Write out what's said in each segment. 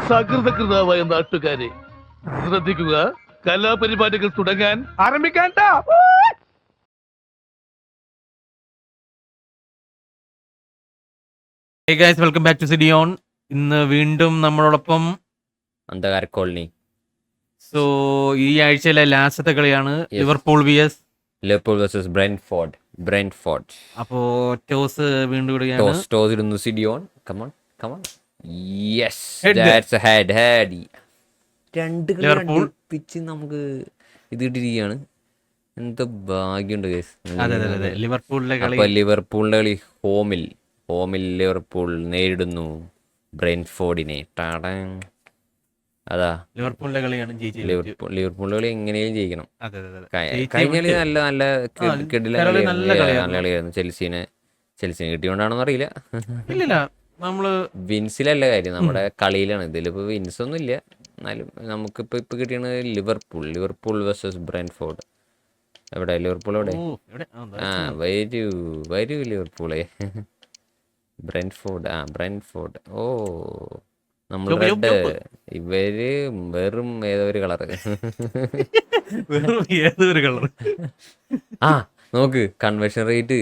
സകൃതകൃതാവായ നാട്ടുകാരെ ശ്രദ്ധിക്കുക, കലാപരിപാടികൾ തുടങ്ങാൻ ആരംഭിക്കാൻ. Hey guys, welcome back to City On. ഇന്ന് വീണ്ടും നമ്മളോടൊപ്പം അന്ധകാര കോളനി. സോ ഈ ആഴ്ചയിലെ ലാസ്റ്റത്തെ കളിയാണ് Liverpool VS Liverpool versus Brentford. അപ്പോ ടോസ് വീണ്ടും ഇടുകയാണ്. ടോസ് ഇടുന്നു city on. Come on. Yes, Head. That's a head. രണ്ട് ലിവർപൂൾ. പിച്ച് നമുക്ക് ഇത് ഇട്ടിരിക്കുകയാണ്. എന്ത് ഭാഗ്യമുണ്ട് ഗൈസ്. അതെ ലിവർപൂളിലെ കളി. അപ്പോൾ ലിവർപൂളിന്റെ കളി ഹോമിൽ ലിവർപൂൾ നേരിടുന്നു ബ്രെന്റ്ഫോർഡിനെ. അതാ ലിവർപൂളിലെ കളിയാണ് ലിവർപൂളിന്റെ കളി എങ്ങനെയും ജയിക്കണം. കഴിഞ്ഞ കളി ജയിച്ചേ നല്ല കളിയായിരുന്നു. ചെൽസിനെ കിട്ടിയോണ്ടാണെന്ന് അറിയില്ല. ഇല്ലില്ല, നമ്മള് വിൻസിലല്ല കാര്യം, നമ്മുടെ കളിയിലാണ്. ഇതിലിപ്പോ വിൻസ് ഒന്നും ഇല്ല. എന്നാലും നമുക്കിപ്പോ കിട്ടിയാണ് ലിവർപൂൾ വേഴ്സസ് ബ്രെന്റ്ഫോർഡ്. എവിടെ ലിവർപൂൾ? എവിടെ? വരൂ ലിവർപൂളെ. ബ്രെന്റ്ഫോർഡ്. ഓ, നമ്മൾ റെഡ്, ഇവര് വെറും ഏതൊരു കളറ്. നോക്ക് കൺവേർഷൻ റേറ്റ്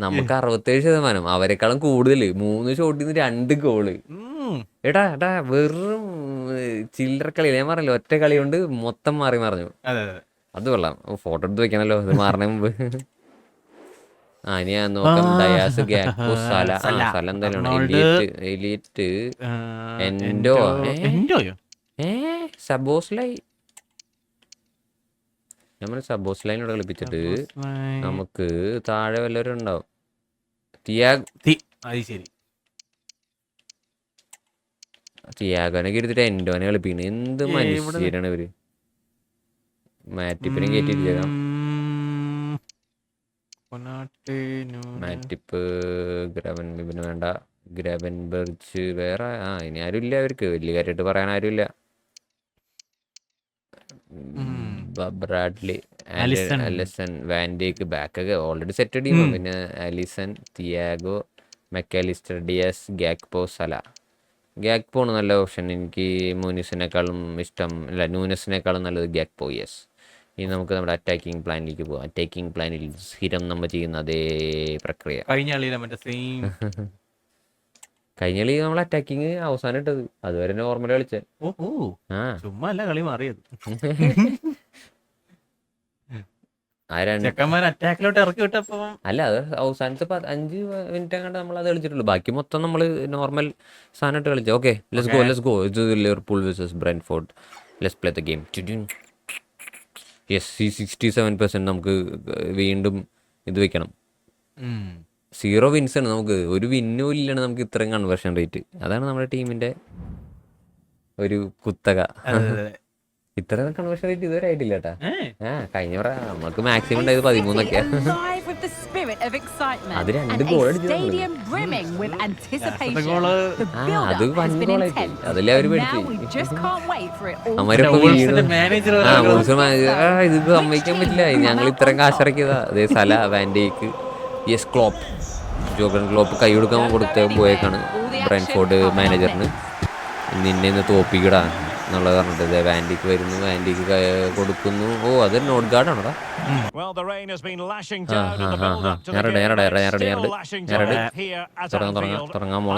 നമുക്ക് 67%, അവരെക്കാളും കൂടുതൽ. 3 ഷോട്ടിൽ നിന്ന് 2 ഗോള്. എടാ വെറും ചില്ലറ കളി. ഞാൻ പറഞ്ഞല്ലോ, ഒറ്റ കളി കൊണ്ട് മൊത്തം മറിഞ്ഞു. അത് കൊള്ളാം. ഫോട്ടോ എടുത്ത് വെക്കണല്ലോ ഇത് മാറണ മുമ്പ്. ഇനി ഞാൻ നോക്കാം. ഡയാസ്, ഗ്യാക്പോ, സല എന്തായാലും എലിയറ്റ്, സബോസ്ലൈ. നമ്മൾ സബോസ്ലൈനോട് കളിപ്പിച്ചിട്ട് നമുക്ക് താഴെ വല്ലവരും ഉണ്ടാവും. തിയാഗോനെ എടുത്തിട്ട് എൻഡോനെ കളിപ്പിക്കുന്നത്. എന്ത് മനുഷ്യരാണ് ഇവര്. മാറ്റിപ്പിനും കയറ്റിയിരിക്കാം. മാറ്റിപ്പ്, ഗ്രവൻ വേണ്ട, ഗ്രവൻബെർച്ച് വേറെ. ഇനി ആരുമില്ല അവർക്ക് വലിയ കാര്യമായിട്ട് പറയാൻ ആരുമില്ല. Bradley, Allison, van Dijk, ബാക്കൊക്കെ already set ടീമാണ്. പിന്നെ അലിസൺ, തിയാഗോ, മെക്കാലിസ്റ്റർ, ഡിയാസ്, ഗ്യാക്പോ, സല. ഗ്യാക്പോണ് നല്ല ഓപ്ഷൻ. എനിക്ക് നൂനസിനേക്കാളും നല്ലത് ഗ്യാക്പോ. യെസ്. ഇനി നമുക്ക് നമ്മുടെ അറ്റാക്കിംഗ് പ്ലാനിലേക്ക് പോകാം. അറ്റാക്കിംഗ് പ്ലാനിൽ സ്ഥിരം നമ്മൾ ചെയ്യുന്ന അതേ പ്രക്രിയ. കഴിഞ്ഞ കളി നമ്മൾ അറ്റാക്കിങ് അവസാനം ഇട്ടത്, അതുവരെ നോർമൽ കളിച്ചേ. കളി മാറിയത്. അല്ല, അത് അവസാനത്തെ 5 മിനിറ്റ് അങ്ങോട്ട് നമ്മൾ അത് കളിച്ചിട്ടുള്ളൂ. ബാക്കി മൊത്തം നമ്മൾ നോർമൽ സാധനം ഇട്ട് കളിച്ചു. Okay, let's go. ഇത് Liverpool versus Brentford. Let's play the game. Yes, 67% നമുക്ക് വീണ്ടും ഇത് വെക്കണം. 0 വിൻസാണ് നമുക്ക്. ഒരു വിന്നും ഇല്ലാണ് നമുക്ക് ഇത്രയും കൺവേർഷൻ റേറ്റ്. അതാണ് നമ്മുടെ ടീമിന്റെ ഒരു കുത്തക. ഇത്ര കൺവേർഷൻ റേറ്റ് ഇതുവരെ ആയിട്ടില്ല കേട്ടാ. കഴിഞ്ഞ നമുക്ക് മാക്സിമം ഉണ്ടായത് 13 അത് 2 ഗോൾ അടിച്ചു. അത് 1 ഗോളായിട്ട് അതല്ലേ അവര് പഠിച്ചു. ഇത് സമ്മതിക്കാൻ പറ്റില്ല. ഞങ്ങൾ ഇത്രയും കാശിറക്കിയതാ. അതേ സല, വാൻഡേക്ക്, യെസ്, ജോർഗൻ ക്ലോപ്പ് കൈ കൊടുക്കാൻ പോയേക്കാണ് ബ്രെന്റ്ഫോർഡ് മാനേജറിന്. നിന്നെ ഇന്ന് തോപ്പിക്കടാ എന്നുള്ളത് പറഞ്ഞിട്ട് വാൻഡിക്ക് വരുന്നു. വാൻഡിക്ക് കൊടുക്കുന്നു. ഓ, അതൊരു നോട്ട് ഗാർഡ് ആണോടാ. തുടങ്ങാൻ പോണ.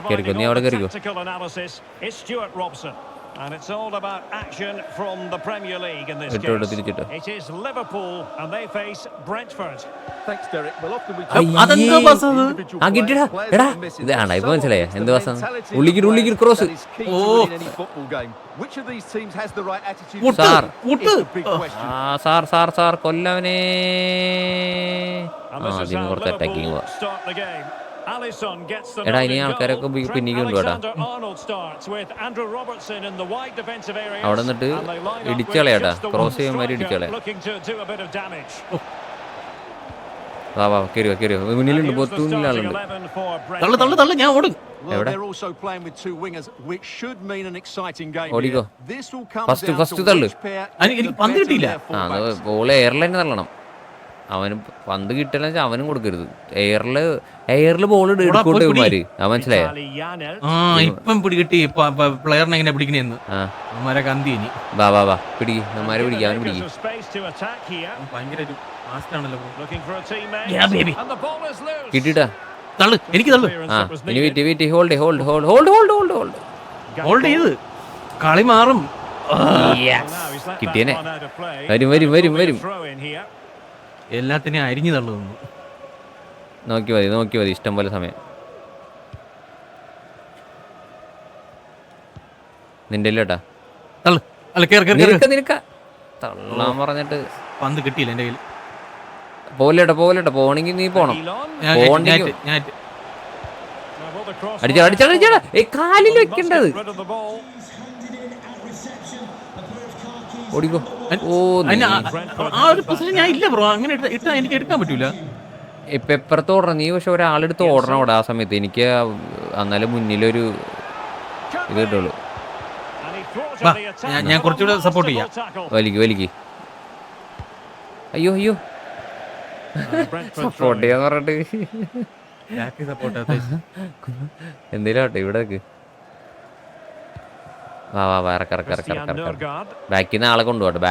കയറിക്കോ, നീ അവിടെ കയറിക്കോ. And it's all about action from the Premier League in this case. It is Liverpool and they face Brentford. Thanks, Derek. Well, often we ഇപ്പൊ മനസ്സിലായ എന്ത് ബസ്സാ? ഉള്ളിക്ക് cross. Which of these teams has the right attitude? Sir കൊല്ലവനെ. കുറച്ച് attacking പോവാ. എടാ, ഇനി ആൾക്കാരൊക്കെ പിന്നിക്ക് കൊണ്ടുപോടാ. അവിടെ നിന്നിട്ട് ഇടിച്ചളയാട്ടാ. ക്രോസ് ചെയ്യുമ്പോൾ ഇടിച്ചളയാ. വാ കയറിയോ. മുന്നിലുണ്ട്, പൊത്തൂന്നിലാളുണ്ട്. ഞാൻ ഓടും. എവിടെ? ഓടിക്കോ. ഫസ്റ്റ് തള്ളു. എനിക്ക് പന്ത് കിട്ടിയില്ല. ബോൾ എയർലൈൻ തള്ളണം. അവന് പന്ത് കിട്ടില്ല വെച്ചാൽ അവനും കൊടുക്കരുത്. എയറില് ബോൾ എടുക്കൂട്ടെ ഇവന്മാര്. മനസ്സിലായോ? ആ ഇപ്പം പിടികിട്ടി പ്ലെയറിനെ എങ്ങനെ പിടിക്കണേന്ന്. അവന്മാരെ കന്തി ഇനി വാ പിടിക്ക്, അവന്മാരെ പിടിക്കുക, അവന് പിടിക്കും. ഭയങ്കര ഫാസ്റ്റ് ആണല്ലോ. കിട്ടിട്ടാ തള്ളു, എനിക്ക് തള്ളു. ആ ഇനി വെയിറ്റ് ഹോൾഡ് ഹോൾഡ് ചെയ്ത് കളി മാറും. കിട്ടിയനെ. വരും എല്ലാത്തിനെയും അരിഞ്ഞു തള്ളുന്നു. നോക്കി മതി ഇഷ്ടം പോലെ സമയം. നിന്റെ ഇല്ലേട്ടാ തള്ളു. അല്ല കേറി നിനക്ക തള്ളാൻ പറഞ്ഞിട്ട് പന്ത് കിട്ടിയില്ല എന്റെ കയ്യിൽ. പോലെട്ടാ പോണെങ്കിൽ നീ പോണം. അടിച്ചാടാ കാലിൽ വെക്കണ്ടത്. ഓടിക്കോ. ആ ഒരു പൊസിഷൻ ഞാൻ ഇല്ല ബ്രോ. അങ്ങനെ ഇട്ടാ എനിക്ക് എടുക്കാൻ പറ്റൂല. ഇപ്പൊ എപ്പുറത്ത് ഓടണം നീ, പക്ഷെ ഒരാളെടുത്ത് ഓടണം അവിടെ ആ സമയത്ത്. എനിക്ക് എന്നാലും മുന്നിലൊരു ഇത് കിട്ടുള്ളൂ. ഞാൻ കുറച്ചുകൂടെ സപ്പോർട്ട് ചെയ്യാം. വലിക്ക് അയ്യോ സപ്പോർട്ട് ചെയ്യാന്ന് പറഞ്ഞിട്ട് എന്തേലും ആട്ടെ ഇവിടെ വാ ഇറക്ക ബാക്കിൽ നിന്ന് ആളെ കൊണ്ടുപോവാ.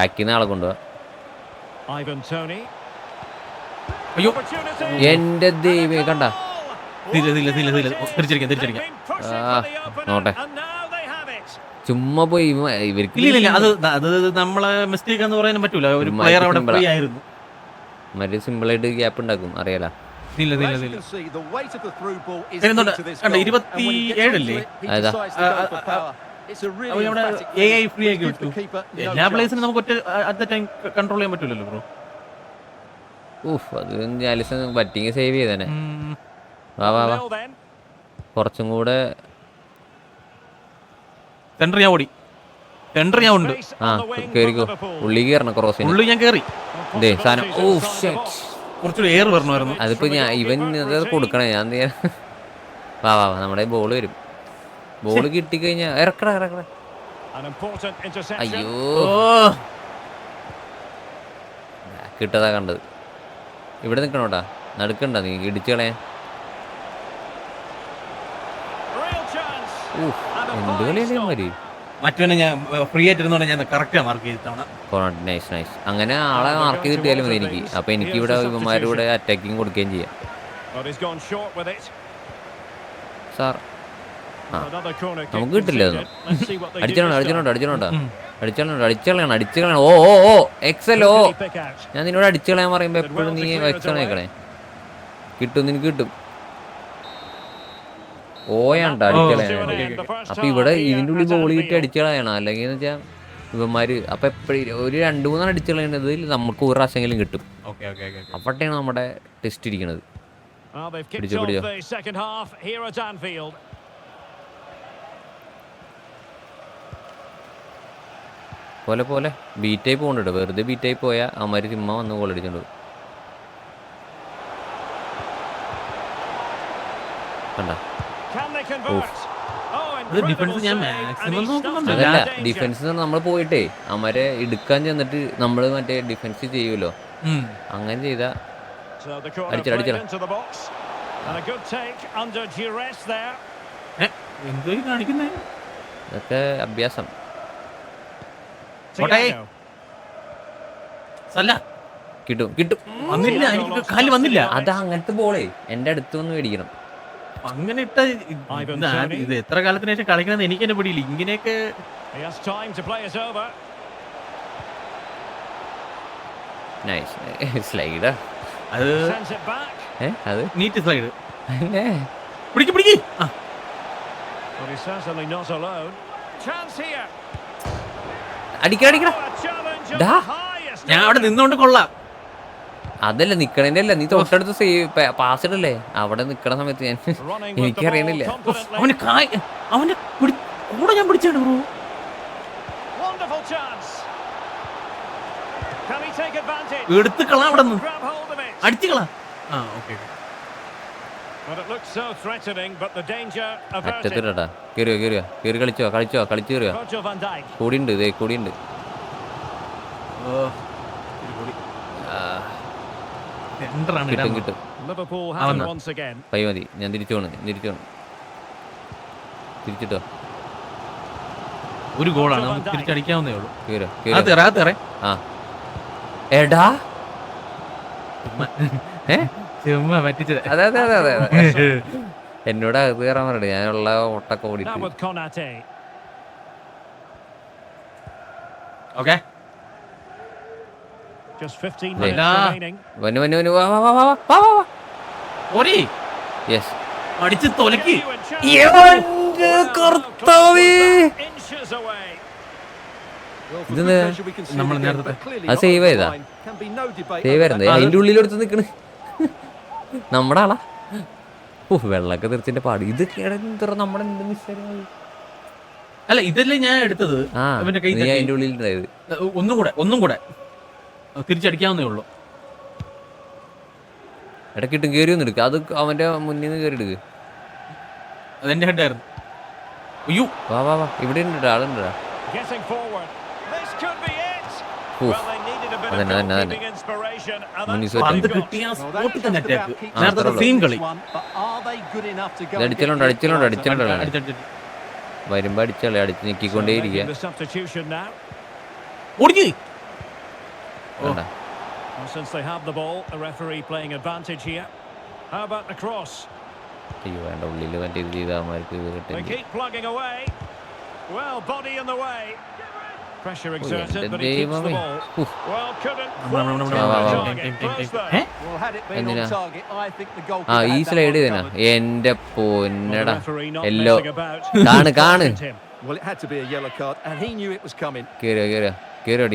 അയ്യോ എന്റെ ദൈവമേ കണ്ട. തിരിച്ചടിക്കാം. നോട്ടെ ചുമ്മാ പോയി ഇവർക്ക് ഇല്ല അത് നമ്മളെ മിസ്റ്റേക്ക് എന്ന് പറയാൻ പറ്റൂല. ഒരു പ്ലെയർ അവിടെ ഫ്രീ ആയിരുന്നു. മറ്റേ സിമ്പിൾ ആയിട്ട് ഗ്യാപ്പ് ഉണ്ടാക്കും അറിയാലോ. 27 ഫ്രീ ആക്കി വിട്ടു. എല്ലാ പ്ലേസിനും നമുക്ക് ഒറ്റ അറ്റ് ദ ടൈം കൺട്രോൾ ചെയ്യാൻ പറ്റൂലല്ലോ ബ്രോ. അത് ജാലിസൺ ബറ്റിങ് സേവ് ചെയ്തേനെ. വാ കുറച്ചും കൂടെ സെന്റർ ഞാൻ ഉണ്ട്. ആ കേറിക്കോ. ഉള്ളി കയറണം. ക്രോസിന് ഞാൻ കേറി. സാധനം കുറച്ചുകൂടി എയർ വരണമായിരുന്നു. അതിപ്പോ ഇവൻ കൊടുക്കണേ. ഞാൻ വാ നമ്മുടെ ബോള് വരും. ബോള് കിട്ടിക്കഴിഞ്ഞാ ഇറക്കട. അയ്യോ കിട്ടതാ കണ്ടത്. ഇവിടെ നിക്കണോട്ടാ, നടുക്കണ്ട നീ ഇടിച്ചു കളയാൻ. എന്ത് കളിയല്ലേ മാരി. മറ്റവനെ ഞാൻ ഫ്രീ ആയിട്ടിരുന്നോണ്ട് ഞാൻ കറക്റ്റാ മാർക്ക് ചെയ്തിട്ടാണ്. നൈസ്. അങ്ങനെ ആളെ മാർക്ക് ചെയ്ത് കിട്ടിയാലും മതി എനിക്ക്. അപ്പൊ എനിക്ക് ഇവിടെ ഇവന്മാരുടെ അറ്റാക്കിങ് കൊടുക്കുകയും ചെയ്യാം. സാർ നമുക്ക് കിട്ടില്ല അടിച്ചോണ്ടാ. ഓ എക്സലോ. ഞാൻ നിന്നോട് അടിച്ചു കളയാൻ പറയുമ്പോ എപ്പോഴും നീ എക്സണേക്കണേ. നിനക്ക് കിട്ടും. ഓയാണ്ട അടിച്ചളയാണ്. അപ്പൊ ഇവിടെ ഇതിൻ്റെ ഉള്ളിൽ ബോൾ കിട്ടി അടിച്ചളയാണ്. അല്ലെങ്കിൽ എന്ന് വെച്ചാൽ ഇവന്മാര് അപ്പൊ എപ്പോഴും ഒരു 2-3 അടിച്ചളയുന്നതിൽ നമുക്ക് ഒരു പ്രാവശ്യമെങ്കിലും കിട്ടും. അപ്പോഴാണ് നമ്മുടെ ടെസ്റ്റ് ഇരിക്കുന്നത്. പിടിച്ചോ പോലെ ബീറ്റായി പോകണ്ടോ. വെറുതെ ബീറ്റായി പോയാൽ അവന്മാര് ചുമ്മാ വന്ന് ഗോൾ അടിച്ചോണ്ട് കണ്ട. അതല്ല ഡിഫൻസ് നമ്മൾ പോയിട്ടേ അവന്മാരെ എടുക്കാൻ ചെന്നിട്ട് നമ്മള് മറ്റേ ഡിഫൻസ് ചെയ്യുമല്ലോ. അങ്ങനെ ചെയ്താ അടിച്ചടാ. ഇതൊക്കെ അഭ്യാസം. കിട്ടും. വന്നില്ല. അതാ അങ്ങനത്തെ ബോളേ എന്റെ അടുത്തൊന്ന് മേടിക്കണം. അങ്ങനെ ഇട്ട ഇത് എത്ര കാലത്തിന് ശേഷം കളിക്കണമെന്ന് എനിക്ക് തന്നെ പിടിയില്ല. ഇങ്ങനെയൊക്കെ സ്ലൈഡ് അത് നീറ്റ് സ്ലൈഡ്. പിടിക്ക്. അടിക്കടാ. ഞാൻ അവിടെ നിന്നോണ്ട് കൊള്ളാം. അതല്ല നിക്കണേന്റെ അല്ല, നീ തൊട്ടടുത്ത് പാസ് ഇടല്ലേ. അവിടെ നിക്കണ സമയത്ത് ഞാൻ എനിക്കറിയണില്ല. അവന്റെ കൂടെ ഞാൻ പിടിച്ചാണ് ബ്രോ. എടുത്ത് കളാ അവിടെ നിന്ന് അടിച്ചു കളാ. അറ്റത്തിട്ടാ കേറി കളിച്ചോ കയറുക. കൂടിയുണ്ട്. സെന്ററാണ് കിട്ടും കിട്ടും. Liverpool have it once again. Pi മതി, ഞാൻ തിരിച്ചോണ് തിരിച്ചിട്ടോ. ഒരു ഗോളാണ് നമുക്ക് തിരിച്ചടിക്കാവുന്നേ ഉള്ളൂ. കേറോ ആ എടാ ചുമ്മാ പറ്റിച്ചത്. അതെ എന്നോട് അകത്ത് കയറാൻ പറയട്ടെ, ഞാനുള്ള ഓട്ടൊക്കെ Now ഓടിയിട്ട്. with Konate. Okay Just 15 Hey. minutes remaining. വന്നു വാ ഓടി യെസ്. അടിച്ച് തൊലക്കി. Inches away. നമ്മൾ നേരത്തെ അത് സേവ് ചെയ്താ സേവ് ആയിരുന്നു. അതിന്റെ ഉള്ളിലെടുത്ത് നിക്കണ് നമ്മുടെ ആളാ. വെള്ളമൊക്കെ തെറിച്ചിന്റെ പാട്. ഇത് നമ്മുടെ എന്ത് മിസ്സായി. അല്ല ഇതല്ലേ ഞാൻ എടുത്തത്. അവന്റെ കൈ അതിന്റെ ഉള്ളിൽ ഉണ്ടായത്. ഒന്നും കൂടെ തിരിച്ചടിക്കാവുന്നേ ഉള്ളൂ. ഇടക്കിട്ടും കയറി ഒന്നും എടുക്കുക. അത് അവന്റെ മുന്നിൽ നിന്ന് കയറി എടുക്കുക. അതെന്റെ ഹെഡായിരുന്നു. അയ്യോ വാ ഇവിടെ ഉണ്ട് ആളുണ്ടാ. Getting forward. This could be it. Oof. Well, they needed a bit of അതന്നെ. goalkeeping inspiration, and മുന്നിൽ that's പന്ത് സെറ്റ്. കിട്ടിയ സ്പോട്ടിൽ തന്നെ അറ്റാക്ക്. നേരത്തെ സെയിം കളി. അടിച്ചലുണ്ട് അടിച്ചടിച്ച്. വരുമ്പോ അടിച്ചോളെ അടിച്ച് ഞെക്കിക്കൊണ്ടേ ഇരിക്കുക. the substitution now. ഓടിക്ക്. വേണ്ട. Well, since they have the ball, the referee playing advantage here. How about the cross? അയ്യോ വേണ്ട, ഉള്ളിൽ മറ്റേ ഇത് ചെയ്താമാർക്ക് ഇത് They കിട്ടും. keep plugging away. Well, body in the way. Pressure exerted, എൻ്റെ but he keeps the ദൈവമേ. ball. ഉഫ്. Well, couldn't വാ, quite വാ, get വാ, the വാ. target. Close though. ഏ? എന്തിനാ? ഈ സ്ലൈഡ് ചെയ്തേനാ എന്റെ പൊന്നടാ. എല്ലോ കാണ് Well, it had to be a yellow card, and he knew it was coming. കേറി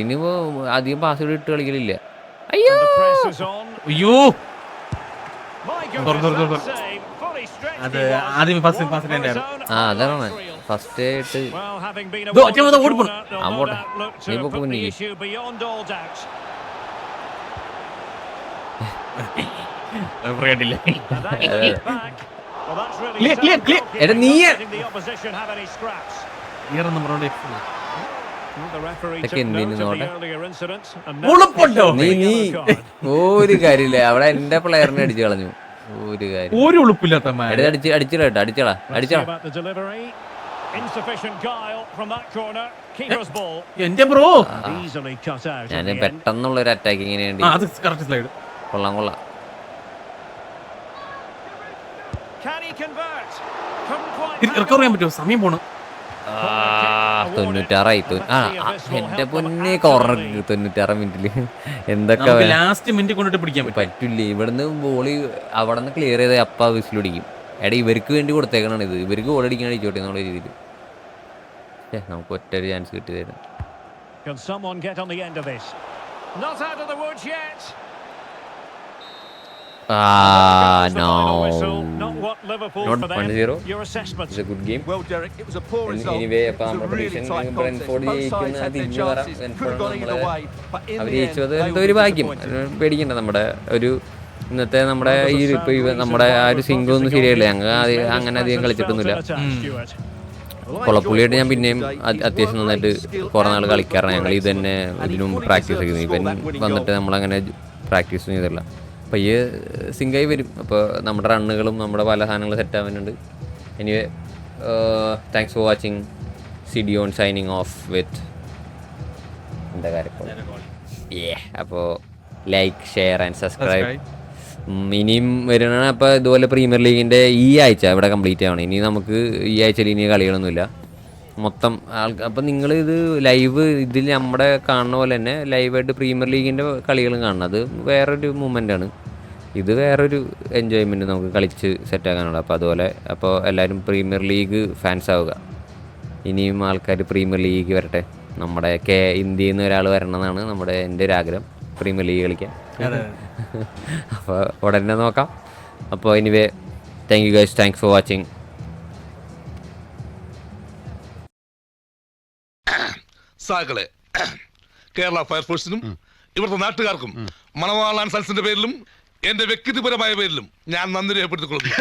ഇനിയിപ്പോ അധികം പാസ് ഇട്ട് കളിക്കലില്ല. അയ്യോ The press is on. അയ്യോ My Dur, dur, dur, goodness, dur. that save. Fully stretched അത് he was. ആദ്യം One first from his ഉണ്ടായിരുന്നു. own അതാണ് half. ഫസ്റ്റ് ആയിട്ട്. Well, having been ദോ, awarded ഒറ്റ the ഓടി പോണം. corner, they'll no അങ്ങോട്ട്. doubt look നീ to പൊക്ക് put the മുന്നിൽ. issue beyond all doubt. കണ്ടില്ല. And that is back. Well, that's really Clear, sound clear, clear. goalkeeping, എടാ നീ not letting the opposition have any scraps. Year നമ്മളോട് Well, the referee ഇതൊക്കെ took എന്തിനു note of the നോട്ടെ? earlier incident and now ഉളുപ്പുണ്ടോ? നീ a yellow card. ഒരു കാര്യമില്ല. അവിടെ എന്റെ പ്ലെയറിനെ അടിച്ചു കളഞ്ഞു. ഒരു കാര്യം. ഒരു ഉളുപ്പില്ലാത്ത മാൻ. അടിച്ചോളാ Let's see about the delivery. Insufficient guile from that corner. Keeper's ball. എന്റെ bro. Easily cut out. in ഞാൻ the end. പെട്ടെന്നുള്ള ഒരു അറ്റാക്കിങ്ങിന് വേണ്ടി. അത് കറക്റ്റ് സ്ലൈഡ്. കൊള്ളാം. Can he convert? Couldn't quite. Recover ചെയ്യാൻ പറ്റുമോ? സമയം പോണു. 96 എന്റെ പൊന്നെ കോർണർ 96 മിനിറ്റില് എന്തൊക്കെ നമുക്ക് ലാസ്റ്റ് മിനിറ്റ് കൊണ്ടിട്ട് പിടിക്കാൻ പറ്റും. പറ്റില്ലേ. ഇവിടുന്ന് ബോളി അവിടെ നിന്ന് ക്ലിയർ ചെയ്ത് അപ്പ വിസിലടിക്കും. എടാ ഇവർക്ക് വേണ്ടി കൊടുത്തേക്കണാണ് ഇത്. ഇവർക്ക് ഗോൾ അടിക്കാൻ അടിച്ചോട്ടെ എന്നുള്ള രീതിയിൽ. നമുക്ക് ഒറ്റൊരു ചാൻസ് കിട്ടി തരാം. Can someone get on the end of this? Not out of the woods yet. No. Not what Liverpool Not for them. 1-0. Your assessment. It's a good game. Well, Derek, it was a poor result. Anyway, It was a really tight contest. Both sides had their chances. Could have gone either way. But in our the end, ജയിച്ചത് they എന്തോ were ഒരു ഭാഗ്യം. disappointed. പേടിക്കണ്ട. നമ്മുടെ ഒരു ഇന്നത്തെ നമ്മുടെ ഈ നമ്മുടെ ആ ഒരു സിംഗിൾ ഒന്നും ശരിയല്ല. ഞങ്ങൾ അങ്ങനെ അധികം കളിച്ചിട്ടൊന്നുമില്ല. കൊളപ്പുള്ളിയായിട്ട് ഞാൻ പിന്നെയും അത്യാവശ്യം നന്നായിട്ട് കുറെ നാൾ കളിക്കാറാണ്. ഞങ്ങൾ ഇത് തന്നെ ഇതിനു മുമ്പ് പ്രാക്ടീസ് ചെയ്യുന്നത്. ഇവൻ വന്നിട്ട് നമ്മളങ്ങനെ പ്രാക്ടീസ് ചെയ്തില്ല. അപ്പോൾ ഈ സിങ്കായി വരും. അപ്പോൾ നമ്മുടെ റണ്ണുകളും നമ്മുടെ പല സാധനങ്ങളും സെറ്റ് ആവാനുണ്ട്. Anyway thanks for watching. സിഡിയോൺ സൈനിങ് ഓഫ് വിത്ത് എന്താ കാര്യം. അപ്പോൾ ലൈക്ക് ഷെയർ ആൻഡ് സബ്സ്ക്രൈബ്. ഇനിയും വരുന്ന അപ്പോൾ ഇതുപോലെ പ്രീമിയർ ലീഗിൻ്റെ ഈ ആഴ്ച ഇവിടെ കംപ്ലീറ്റ് ആവണം. ഇനി നമുക്ക് ഈ ആഴ്ചയിൽ ഇനി കളികളൊന്നുമില്ല മൊത്തം അപ്പം നിങ്ങൾ ഇത് ലൈവ് ഇതിൽ നമ്മുടെ കാണുന്ന പോലെ തന്നെ ലൈവായിട്ട് പ്രീമിയർ ലീഗിൻ്റെ കളികളും കാണണം. അത് വേറൊരു മൂമെൻ്റാണ്. ഇത് വേറൊരു എൻജോയ്മെൻറ്റ് നമുക്ക് കളിച്ച് സെറ്റാക്കാനുള്ളത്. അപ്പോൾ അതുപോലെ അപ്പോൾ എല്ലാവരും പ്രീമിയർ ലീഗ് ഫാൻസ് ആവുക. ഇനിയും ആൾക്കാർ പ്രീമിയർ ലീഗ് വരട്ടെ. നമ്മുടെ ഇന്ത്യയിൽ നിന്ന് ഒരാൾ വരണമെന്നാണ് എൻ്റെ ഒരു ആഗ്രഹം, പ്രീമിയർ ലീഗ് കളിക്കാൻ. അപ്പോൾ ഉടനെ നോക്കാം. അപ്പോൾ anyway thank you guys. Thanks for watching. സാകളെ കേരള ഫയർഫോഴ്സിനും ഇവിടുത്തെ നാട്ടുകാർക്കും മണവാളാൻ സൽസിന്റെ പേരിലും എന്റെ വ്യക്തിപരമായ പേരിലും ഞാൻ നന്ദി രേഖപ്പെടുത്തിക്കൊള്ളുന്നു.